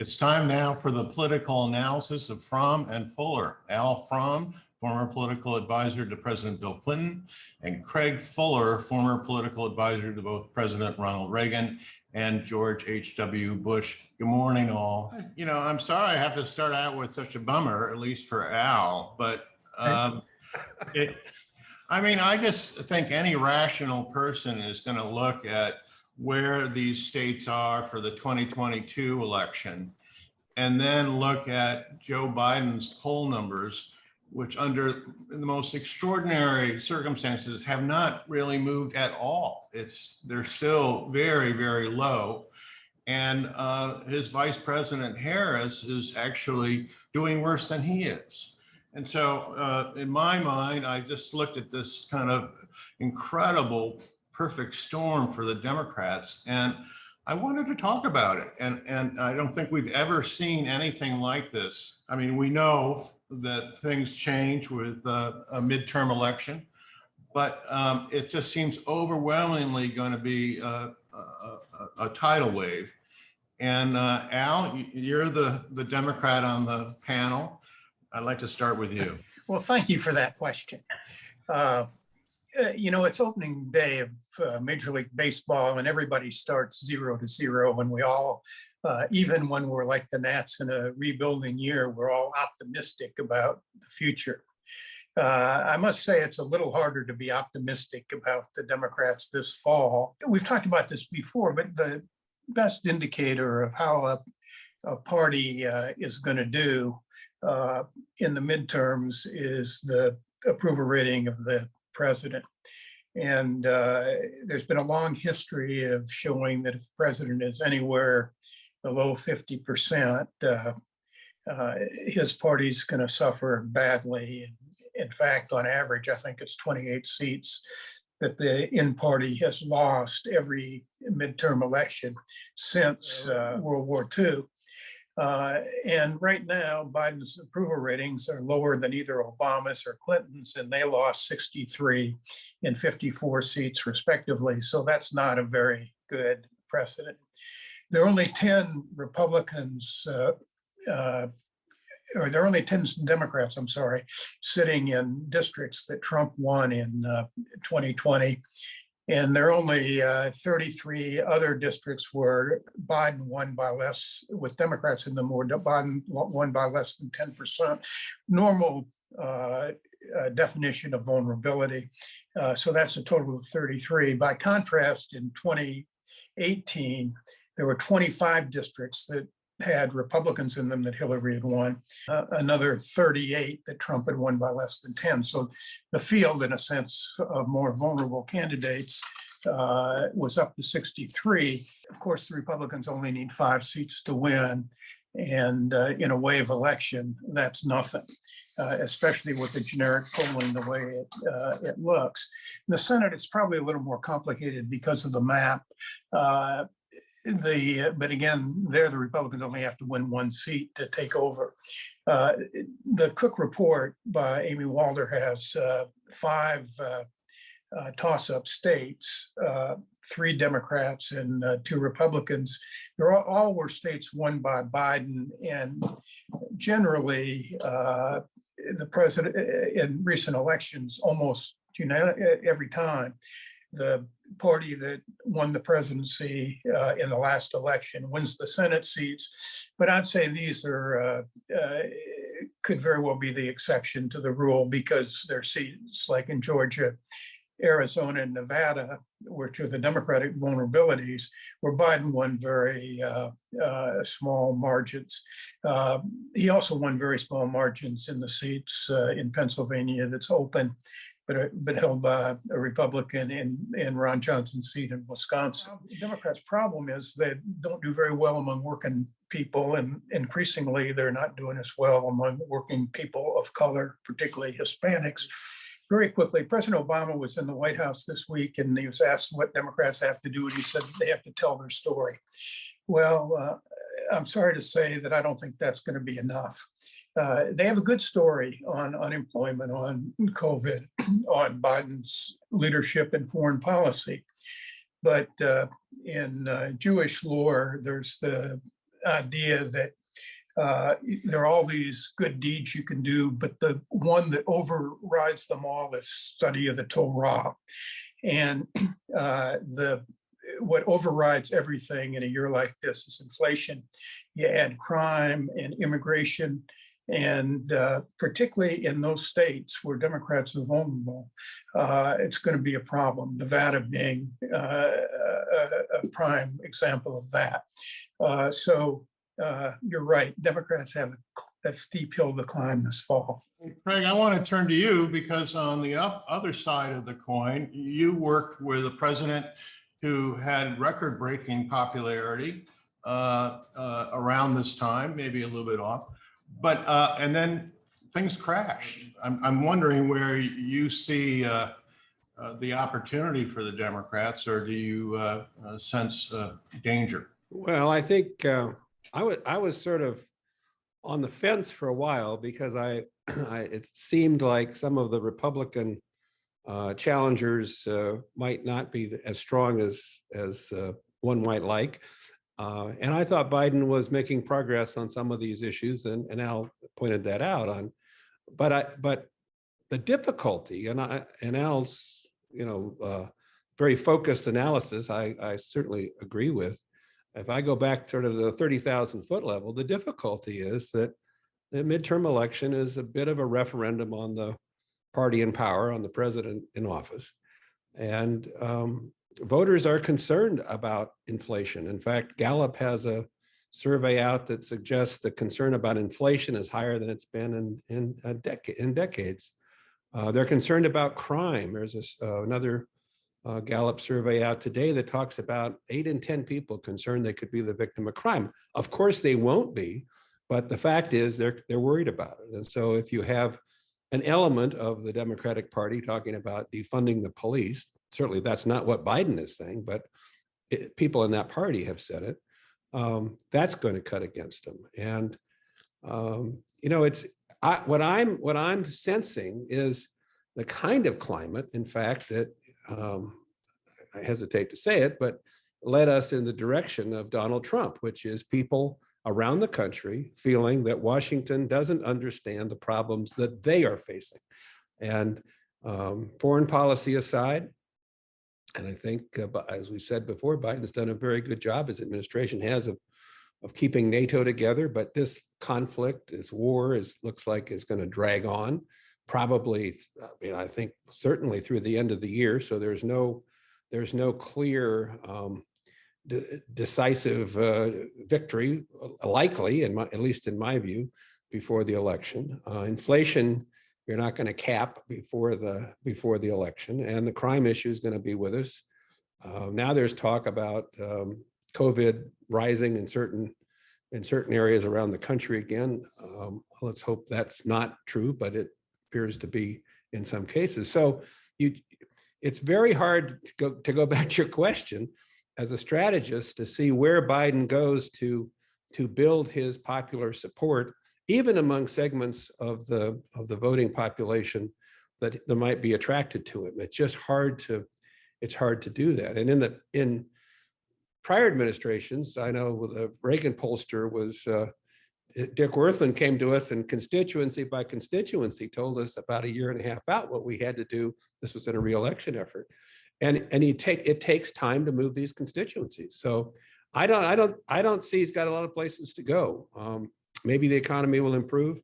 It's time now for the political analysis of Fromm and Fuller. Al Fromm, former political advisor to President Bill Clinton, and Craig Fuller, former political advisor to both President Ronald Reagan and George H.W. Bush. Good morning, all. You know, I'm sorry I have to start out with such a bummer, at least for Al, but I just think any rational person is going to look at where these states are for the 2022 election, and then look at Joe Biden's poll numbers, which under the most extraordinary circumstances have not really moved at all. They're still very, very low. And his Vice President Harris is actually doing worse than he is. And so in my mind, I just looked at this kind of incredible perfect storm for the Democrats, and I wanted to talk about it. And I don't think we've ever seen anything like this. I mean, we know that things change with a midterm election, but it just seems overwhelmingly going to be a tidal wave. And Al, you're the Democrat on the panel. I'd like to start with you. Well, thank you for that question. You know, it's opening day of Major League Baseball, and everybody starts 0-0, and we all, even when we're like the Nats in a rebuilding year, we're all optimistic about the future. I must say it's a little harder to be optimistic about the Democrats this fall. We've talked about this before, but the best indicator of how a party is going to do in the midterms is the approval rating of the president. And there's been a long history of showing that if the president is anywhere below 50%, his party's going to suffer badly. In fact, on average, I think it's 28 seats that the in-party has lost every midterm election since World War II. And right now, Biden's approval ratings are lower than either Obama's or Clinton's, and they lost 63 and 54 seats respectively. So that's not a very good precedent. There are only 10 Republicans, or there are only 10 Democrats, I'm sorry, sitting in districts that Trump won in 2020. And there are only 33 other districts where Biden won by less, with Democrats in them, where Biden won by less than 10%. Normal definition of vulnerability. So that's a total of 33. By contrast, in 2018, there were 25 districts that had Republicans in them that Hillary had won, another 38 that Trump had won by less than 10. So the field, in a sense, of more vulnerable candidates was up to 63. Of course, the Republicans only need 5 seats to win. And in a wave election, that's nothing, especially with the generic polling the way it looks. In the Senate, it's probably a little more complicated because of the map. But again, there the Republicans only have to win 1 seat to take over. The Cook report by Amy Walder has 5 toss-up states, 3 Democrats and 2 Republicans. They're all were states won by Biden, and generally the president in recent elections almost every time the party that won the presidency in the last election wins the Senate seats. But I'd say these are could very well be the exception to the rule, because there are seats like in Georgia, Arizona, and Nevada, which are the Democratic vulnerabilities, where Biden won very small margins. He also won very small margins in the seats in Pennsylvania that's open, but held by a Republican in Ron Johnson's seat in Wisconsin. The Democrats' problem is they don't do very well among working people, and increasingly they're not doing as well among working people of color, particularly Hispanics. Very quickly, President Obama was in the White House this week, and he was asked what Democrats have to do, and he said they have to tell their story. Well, I'm sorry to say that I don't think that's going to be enough. They have a good story on unemployment, on COVID, on Biden's leadership in foreign policy. But in Jewish lore, there's the idea that there are all these good deeds you can do, but the one that overrides them all is study of the Torah. And what overrides everything in a year like this is inflation. You add crime and immigration, and particularly in those states where Democrats are vulnerable, it's going to be a problem. Nevada being a prime example of that. So you're right. Democrats have a steep hill to climb this fall. Craig, I want to turn to you because on the other side of the coin, you worked with a president who had record-breaking popularity around this time, maybe a little bit off, but and then things crashed. I'm wondering where you see the opportunity for the Democrats, or do you sense danger? Well, I think I was sort of on the fence for a while because it seemed like some of the Republican challengers might not be as strong as one might like. And I thought Biden was making progress on some of these issues, and Al pointed that out on. But the difficulty, and Al's very focused analysis, I certainly agree with. If I go back sort of the 30,000 foot level, the difficulty is that the midterm election is a bit of a referendum on the party in power, on the president in office. And voters are concerned about inflation. In fact, Gallup has a survey out that suggests the concern about inflation is higher than it's been in decades. They're concerned about crime. There's another Gallup survey out today that talks about 8 in 10 people concerned they could be the victim of crime. Of course, they won't be, but the fact is they're worried about it. And so if you have an element of the Democratic Party talking about defunding the police, certainly that's not what Biden is saying, but people in that party have said it. That's going to cut against them. And what I'm sensing is the kind of climate, in fact, that I hesitate to say it, but led us in the direction of Donald Trump, which is people around the country feeling that Washington doesn't understand the problems that they are facing. And foreign policy aside, and I think, as we said before, Biden's done a very good job, his administration has, of keeping NATO together, but this conflict, this war, looks like is going to drag on, probably, I think certainly through the end of the year. So there's no clear decisive victory likely, at least in my view, before the election. Inflation, you're not going to cap before the election, and the crime issue is going to be with us. Now there's talk about COVID rising in certain areas around the country again. Let's hope that's not true, but it appears to be in some cases. So it's very hard to go back to your question as a strategist to see where Biden goes to build his popular support, even among segments of the voting population that might be attracted to him. It's just hard to do that. And in prior administrations, I know the Reagan pollster was Dick Werthland came to us and constituency by constituency told us about a year and a half out what we had to do. This was in a re-election effort. And it takes time to move these constituencies. So I don't see he's got a lot of places to go. Maybe the economy will improve,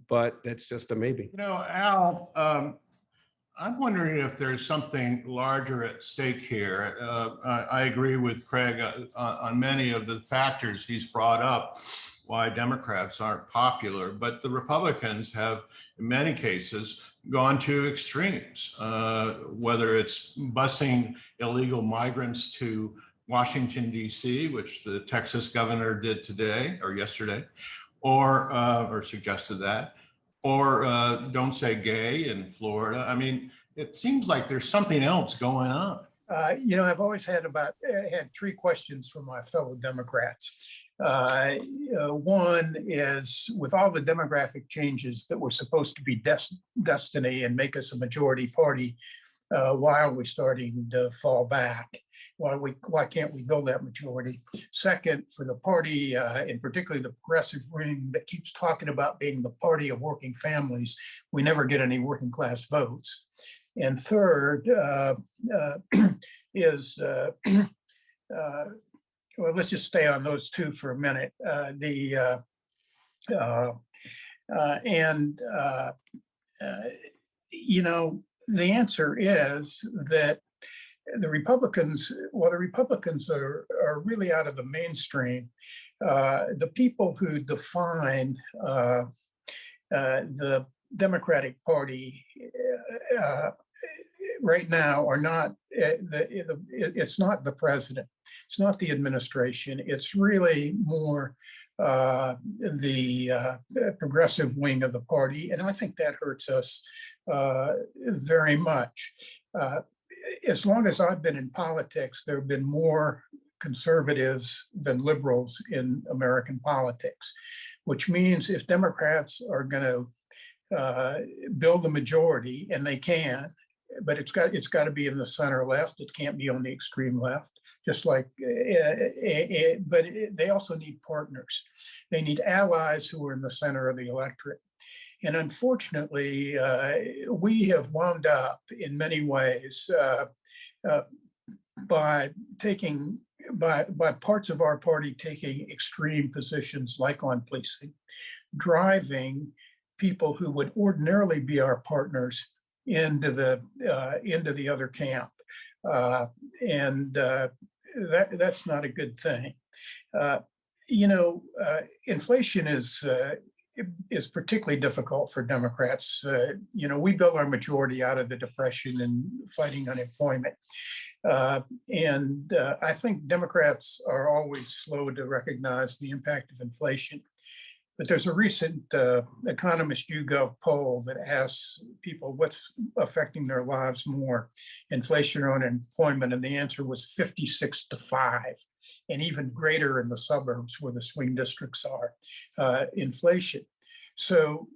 but that's just a maybe. Al, I'm wondering if there's something larger at stake here. I agree with Craig on many of the factors he's brought up why Democrats aren't popular, but the Republicans have, in many cases, gone to extremes, whether it's busing illegal migrants to Washington, D.C., which the Texas governor did today or yesterday, or suggested that, or don't say gay in Florida. I mean, it seems like there's something else going on. I've always had 3 questions from my fellow Democrats. One is, with all the demographic changes that were supposed to be destiny and make us a majority party, why are we starting to fall back? Why can't we build that majority? Second, for the party, and particularly the progressive wing that keeps talking about being the party of working families, we never get any working class votes. And third is, well, let's just stay on those two for a minute. You know, the answer is that the Republicans, well, the Republicans are really out of the mainstream. The people who define the Democratic Party right now are not, it's not the president, it's not the administration, it's really more the progressive wing of the party. And I think that hurts us very much. As long as I've been in politics, there have been more conservatives than liberals in American politics, which means if Democrats are going to build a majority, and they can, but it's got to be in the center left. It can't be on the extreme left. Just like, but they also need partners. They need allies who are in the center of the electorate. And unfortunately, we have wound up in many ways by parts of our party taking extreme positions, like on policing, driving people who would ordinarily be our partners into the other camp, and that's not a good thing. You know, inflation is particularly difficult for Democrats. You know, we built our majority out of the Depression and fighting unemployment. And I think Democrats are always slow to recognize the impact of inflation. But there's a recent Economist YouGov poll that asks people what's affecting their lives more, inflation or unemployment, and the answer was 56-5, and even greater in the suburbs where the swing districts are, inflation. So,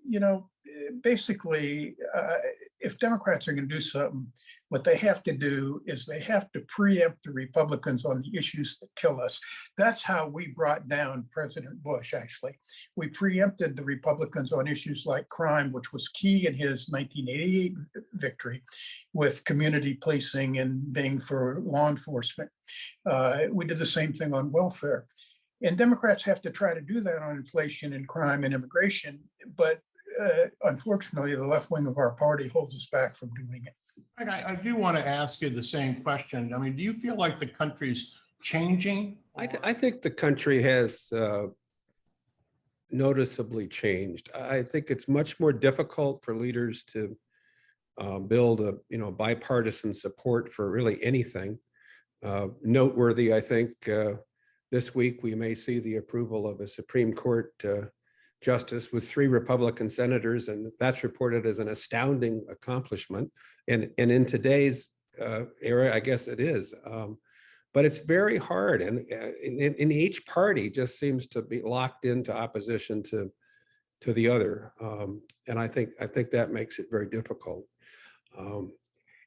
you know, basically, if Democrats are going to do something, what they have to do is they have to preempt the Republicans on the issues that kill us. That's how we brought down President Bush, actually. We preempted the Republicans on issues like crime, which was key in his 1988 victory with community policing and being for law enforcement. We did the same thing on welfare. And Democrats have to try to do that on inflation and crime and immigration, but unfortunately, the left wing of our party holds us back from doing it. I do want to ask you the same question. I mean, do you feel like the country's changing? I think the country has noticeably changed. I think it's much more difficult for leaders to build a bipartisan support for really anything. Noteworthy, I think, this week we may see the approval of a Supreme Court justice with 3 Republican senators, and that's reported as an astounding accomplishment. And in today's era, I guess it is. But it's very hard, and in each party just seems to be locked into opposition to the other, and I think that makes it very difficult. You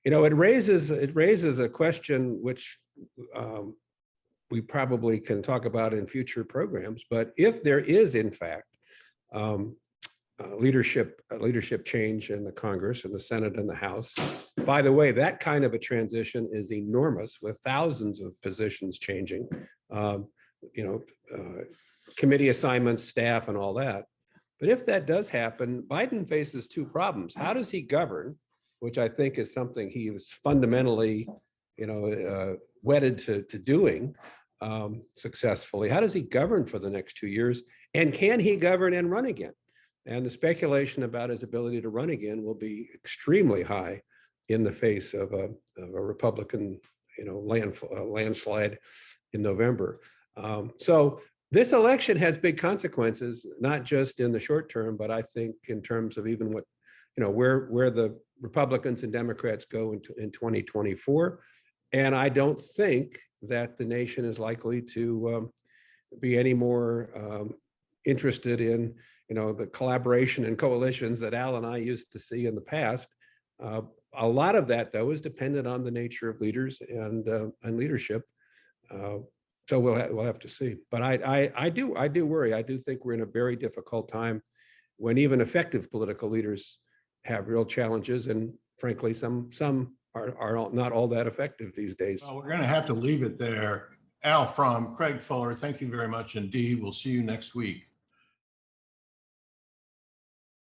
know, it raises a question which we probably can talk about in future programs. But if there is, in fact, leadership change in the Congress and the Senate and the House. By the way, that kind of a transition is enormous, with thousands of positions changing, committee assignments, staff, and all that. But if that does happen, Biden faces 2 problems. How does he govern, which I think is something he was fundamentally, wedded to doing successfully. How does he govern for the next 2 years? And can he govern and run again? And the speculation about his ability to run again will be extremely high in the face of a Republican, landslide in November. So this election has big consequences, not just in the short term, but I think in terms of even what, where the Republicans and Democrats go in 2024. And I don't think that the nation is likely to be any more interested in, the collaboration and coalitions that Al and I used to see in the past. A lot of that, though, is dependent on the nature of leaders and leadership. So we'll have to see. But I do worry. I do think we're in a very difficult time when even effective political leaders have real challenges, and frankly, some are not all that effective these days. Well, we're going to have to leave it there. Al Fromm, Craig Fuller, thank you very much indeed. We'll see you next week.